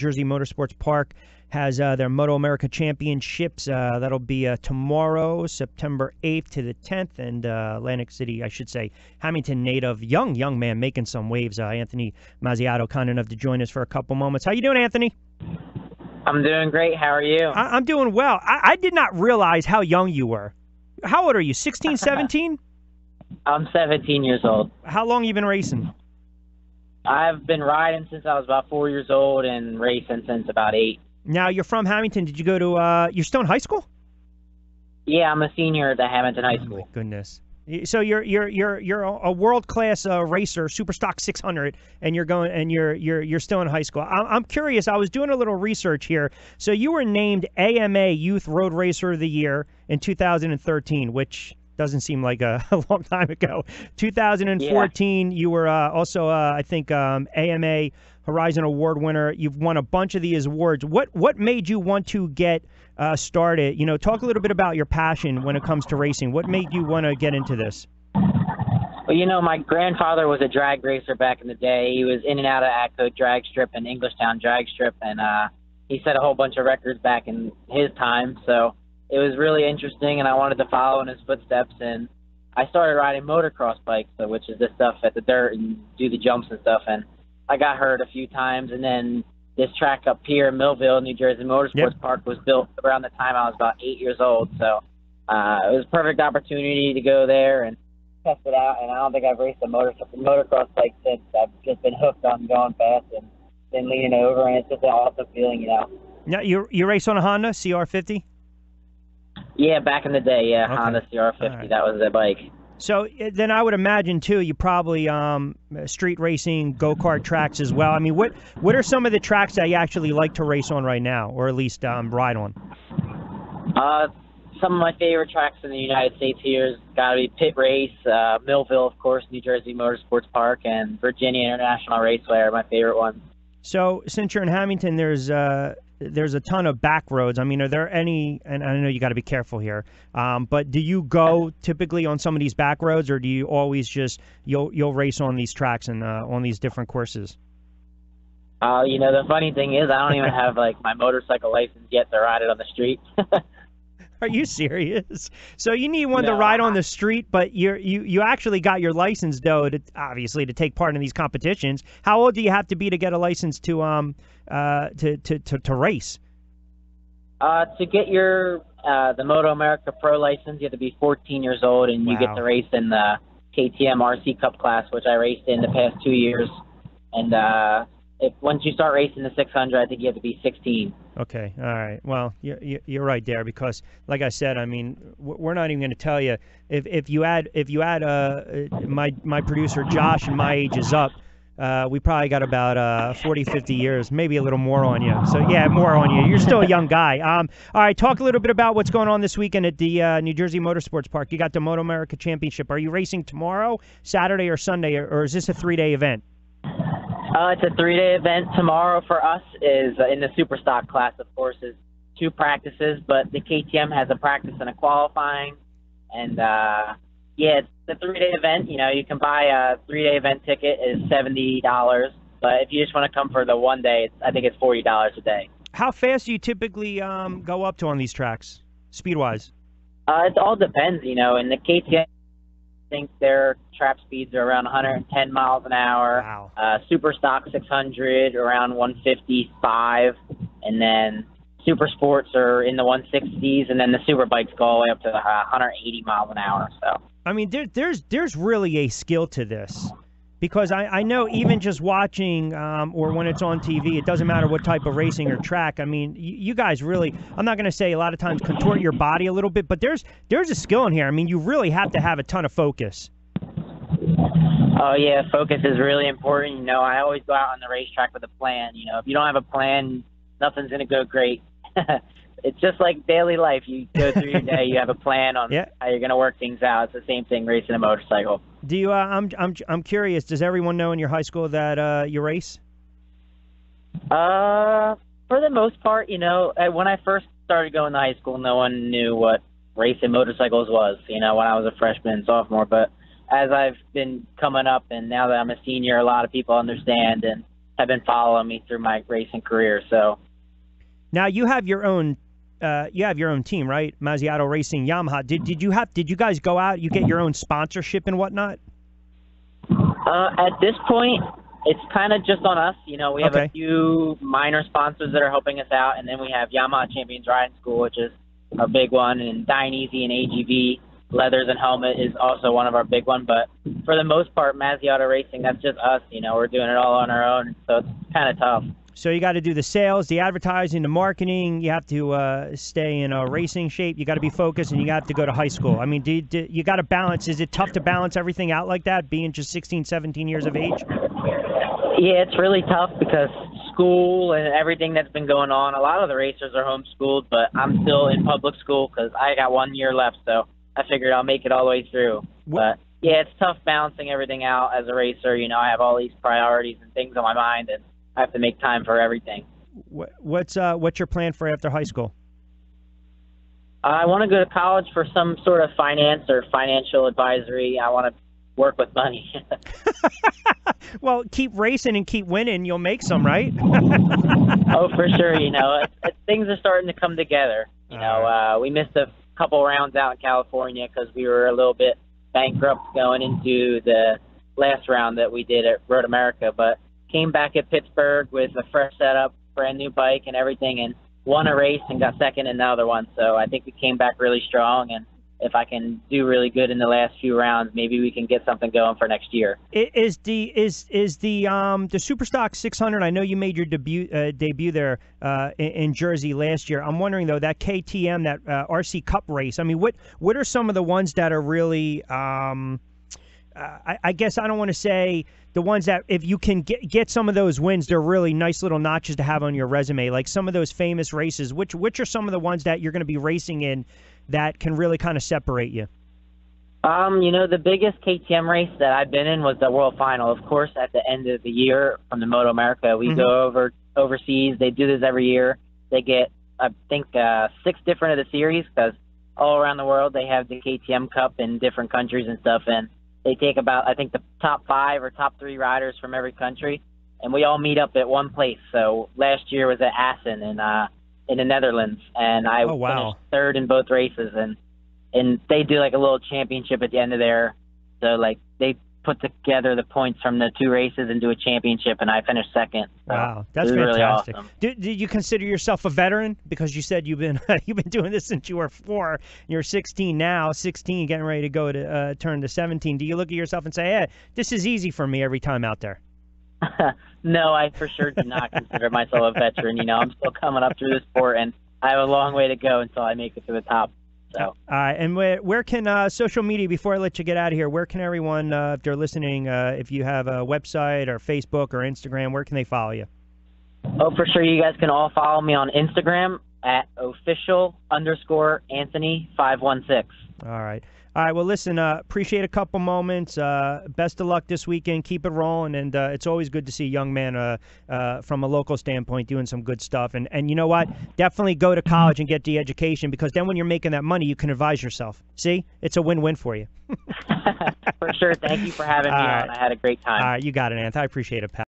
Jersey Motorsports Park has their Moto America Championships. That'll be tomorrow, September 8th to the 10th, and Atlantic City, I should say, Hammonton native, young man making some waves. Anthony Mazziotto, kind enough to join us for a couple moments. How you doing, Anthony? I'm doing great. How are you? I'm doing well. I did not realize how young you were. How old are you, 16, 17? I'm 17 years old. How long you been racing? I've been riding since I was about 4 years old and racing since about 8. Now, you're from Hammonton. Did you go to, you're still in high school? Yeah, I'm a senior at the Hammonton High School. Oh, my goodness. So you're a world-class racer, Superstock 600, and you're still in high school. I'm curious. I was doing a little research here. So you were named AMA Youth Road Racer of the Year in 2013, which doesn't seem like a long time ago. 2014, you were also, I think, AMA Horizon Award winner. You've won a bunch of these awards. What made you want to get started? You know, talk a little bit about your passion when it comes to racing. What made you want to get into this? Well, you know, my grandfather was a drag racer back in the day. He was in and out of Atco drag strip and Englishtown drag strip, and he set a whole bunch of records back in his time. So it was really interesting, and I wanted to follow in his footsteps. And I started riding motocross bikes, which is the stuff at the dirt and do the jumps and stuff. And I got hurt a few times, and then this track up here in Millville, New Jersey Motorsports Park, was built around the time I was about 8 years old. So it was a perfect opportunity to go there and test it out. And I don't think I've raced a motocross bike since. I've just been hooked on going fast and been leaning over, and it's just an awesome feeling, you know. Now, you race on a Honda CR50? Yeah, back in the day, yeah, Okay. Honda CR50, Right. That was the bike. So then I would imagine, too, you probably street racing, go-kart tracks as well. I mean, what are some of the tracks that you actually like to race on right now, or at least ride on? Some of my favorite tracks in the United States here has got to be Pit Race, Millville, of course, New Jersey Motorsports Park, and Virginia International Raceway are my favorite ones. So since you're in Hammonton, there's a ton of back roads. I mean, are there any, and I know you got to be careful here, but do you go typically on some of these back roads, or do you always just, you'll race on these tracks and on these different courses? You know, the funny thing is I don't even have, like, my motorcycle license yet to ride it on the street. Are you serious? So you need one to ride on the street, but you actually got your license, though, obviously to take part in these competitions. How old do you have to be to get a license to race? To get your the Moto America Pro license, you have to be 14 years old, and you get to race in the KTM RC Cup class, which I raced in the past 2 years. And once you start racing the 600, I think you have to be 16. Okay, all right. Well, you're right there, because, like I said, I mean, we're not even going to tell you if you add my producer Josh and my age is up. We probably got about 40, 50 years, maybe a little more on you. So, yeah, more on you. You're still a young guy. All right, talk a little bit about what's going on this weekend at the New Jersey Motorsports Park. You got the Moto America Championship. Are you racing tomorrow, Saturday, or Sunday, or is this a 3-day event? It's a 3-day event. Tomorrow for us is in the Superstock class, of course, is 2 practices, but the KTM has a practice and a qualifying. And, yeah, it's a 3-day event. You know, you can buy a 3-day event ticket is $70, but if you just want to come for the 1 day, I think it's $40 a day. How fast do you typically go up to on these tracks, speed-wise? It all depends, you know. In the KTM, I think their trap speeds are around 110 miles an hour. Wow. Superstock 600 around 155, and then Super Sports are in the 160s, and then the Super Bikes go all the way up to 180 miles an hour. So I mean, there's really a skill to this, because I know even just watching or when it's on TV, it doesn't matter what type of racing or track. I mean, you guys really, I'm not going to say a lot of times contort your body a little bit, but there's a skill in here. I mean, you really have to have a ton of focus. Oh, yeah, focus is really important. You know, I always go out on the racetrack with a plan. You know, if you don't have a plan, nothing's going to go great. It's just like daily life. You go through your day, you have a plan on how you're going to work things out. It's the same thing racing a motorcycle. Do you? I'm curious. Does everyone know in your high school that you race? For the most part, you know, when I first started going to high school, no one knew what racing motorcycles was. You know, when I was a freshman and sophomore. But as I've been coming up, and now that I'm a senior, a lot of people understand and have been following me through my racing career. So now you have your own team, right? Mazziotto Racing Yamaha. Did you guys go out? You get your own sponsorship and whatnot? At this point, it's kind of just on us. You know, we have Okay. a few minor sponsors that are helping us out, and then we have Yamaha Champions Riding School, which is our big one, and Dying Easy and AGV Leathers and Helmet is also one of our big ones. But for the most part, Mazziotto Racing, that's just us. You know, we're doing it all on our own, so it's kind of tough. So you got to do the sales, the advertising, the marketing. You have to stay in a racing shape. You got to be focused, and you have to go to high school. I mean, you got to balance. Is it tough to balance everything out like that, being just 16, 17 years of age? Yeah, it's really tough because school and everything that's been going on. A lot of the racers are homeschooled, but I'm still in public school because I got 1 year left, so I figured I'll make it all the way through. But yeah, it's tough balancing everything out as a racer. You know, I have all these priorities and things on my mind, and I have to make time for everything. What's your plan for after high school? I want to go to college for some sort of finance or financial advisory. I want to work with money. Well, keep racing and keep winning. You'll make some, right? Oh, for sure. You know, things are starting to come together. You know, we missed a couple rounds out in California because we were a little bit bankrupt going into the last round that we did at Road America, but came back at Pittsburgh with a fresh setup, brand new bike and everything, and won a race and got second in the other one. So I think we came back really strong, and if I can do really good in the last few rounds, maybe we can get something going for next year. Is the Superstock 600? I know you made your debut there in Jersey last year. I'm wondering though, that KTM, that RC Cup race. I mean, what are some of the ones that are really? I guess I don't want to say the ones that if you can get some of those wins, they're really nice little notches to have on your resume. Like some of those famous races. Which are some of the ones that you're going to be racing in that can really kind of separate you? You know, the biggest KTM race that I've been in was the World Final. Of course, at the end of the year from the Moto America, we go overseas. They do this every year. They get, I think, 6 different of the series because all around the world they have the KTM Cup in different countries and stuff. And they take about, I think, the top 5 or top 3 riders from every country, and we all meet up at one place. So last year was at Assen in the Netherlands, and I finished 3rd in both races. And they do like a little championship at the end of there. So like they put together the points from the 2 races and do a championship, and I finished 2nd. So wow, that's fantastic. Really awesome. Did you consider yourself a veteran? Because you said you've been doing this since you were 4. You're 16 now, 16, getting ready to go to turn to 17. Do you look at yourself and say, "Hey, this is easy for me every time out there"? No, I for sure do not consider myself a veteran. You know, I'm still coming up through the sport, and I have a long way to go until I make it to the top. So. And where can social media, before I let you get out of here, where can everyone, if they're listening, if you have a website or Facebook or Instagram, where can they follow you? Oh, for sure. You guys can all follow me on Instagram at official_Anthony516. All right. All right. Well, listen, appreciate a couple moments. Best of luck this weekend. Keep it rolling. And it's always good to see a young man from a local standpoint doing some good stuff. And you know what? Definitely go to college and get the education, because then when you're making that money, you can advise yourself. See? It's a win-win for you. For sure. Thank you for having me on. I had a great time. All right. You got it, Anth. I appreciate it, pal.